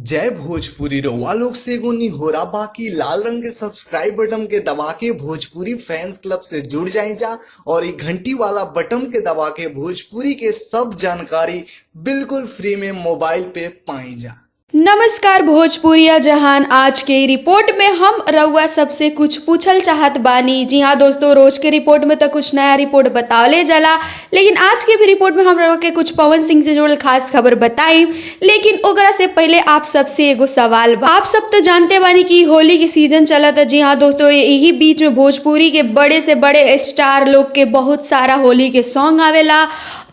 जय भोजपुरी रउआ लोग से एगो निहोरा बाकी लाल रंग के सब्सक्राइब बटन के दबा के भोजपुरी फैंस क्लब से जुड़ जाए जा और ये घंटी वाला बटन के दबा के भोजपुरी के सब जानकारी बिल्कुल फ्री में मोबाइल पे पाई जा। नमस्कार भोजपुरिया जहान। आज के रिपोर्ट में हम रउआ सबसे कुछ पूछल चाहत बानी। जी हाँ दोस्तों, रोज के रिपोर्ट में तो कुछ नया रिपोर्ट बतावले जाला, लेकिन आज के भी रिपोर्ट में हम रउआ के कुछ पवन सिंह से जुड़ल खास खबर बताई। लेकिन ओकरा से पहले आप सबसे एगो सवाल बा। आप सब तो जानते बानी कि होली के सीजन चला था। जी हाँ दोस्तों, यही बीच में भोजपुरी के बड़े से बड़े स्टार लोग के बहुत सारा होली के सॉन्ग आवेला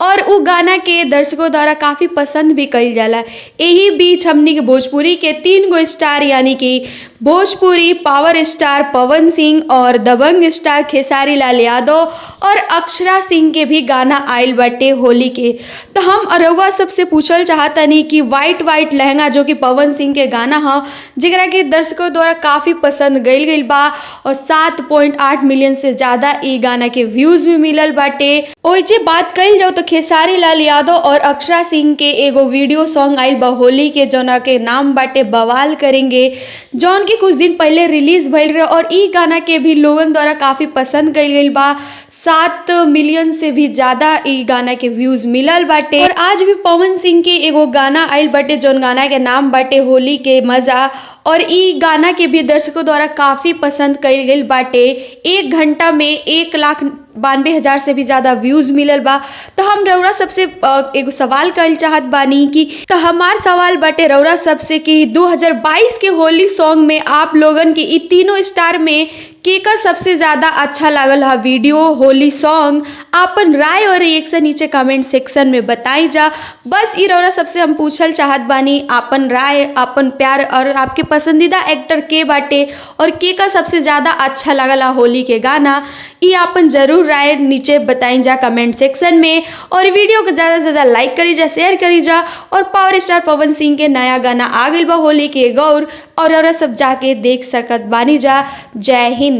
और उ गाना के दर्शकों द्वारा काफी पसंद भी कइल जाला। यही बीच हमनी के भोजपुरी के 3 गो स्टार यानी कि भोजपुरी पावर स्टार पवन सिंह और दबंग स्टार खेसारी लाल यादव और अक्षरा सिंह के भी गाना आइल बाटे होली के। तो हम रउआ सबसे पूछल चाहतनी कि वाइट लहंगा जो कि पवन सिंह के गाना ह, जेकरा के दर्शकों द्वारा काफी पसंद गइल बा और 7.8 मिलियन से ज्यादा ई गाना के व्यूज भी मिलल बाटे। ओइजे बात कइल जाओ तो खेसारी लाल यादव और अक्षरा सिंह के एगो वीडियो सॉन्ग आइल बा होली के, जौना के नाम बाटे बवाल करेंगे, जौन की कुछ दिन पहले रिलीज भइल रहे और ई गाना के भी लोगन द्वारा काफी पसंद कइल गइल बा। 7 मिलियन से भी ज्यादा ई गाना के व्यूज मिलल बाटे। और आज भी पवन सिंह के एगो गाना आइल बाटे, जौन गाना के नाम बाटे होली के मजा, और ई गाना के भी दर्शकों द्वारा काफी पसंद कइल गइल बाटे। 1 घंटा में 1,92,000 से भी ज्यादा व्यूज मिलल बा। तो हम रउरा सबसे एगो सवाल कइल चाहत बानी कि तो हमार सवाल बाटे रउरा सबसे कि 2022 के होली सॉन्ग में आप लोगन के ई तीनों स्टार में केकर सबसे ज्यादा अच्छा लागल हा वीडियो होली सॉन्ग। आपन राय और रिएक्शन नीचे कमेंट सेक्शन में बताई जा। बस ई रउरा सबसे हम पूछल चाहत बानी आपन राय, आपन प्यार और आपके पसंदीदा एक्टर के बाटे और केकर सबसे ज्यादा अच्छा लागल हा होली के गाना। ई आपन जरूर राय नीचे बताई जा कमेंट सेक्शन में। और वीडियो को ज्यादा से ज्यादा लाइक करी जा, शेयर करी जा। और पावर स्टार पवन सिंह के नया गाना आ गइल बा होली के गौर, और सब जाके देख सकत बानी जा। जय हिंद।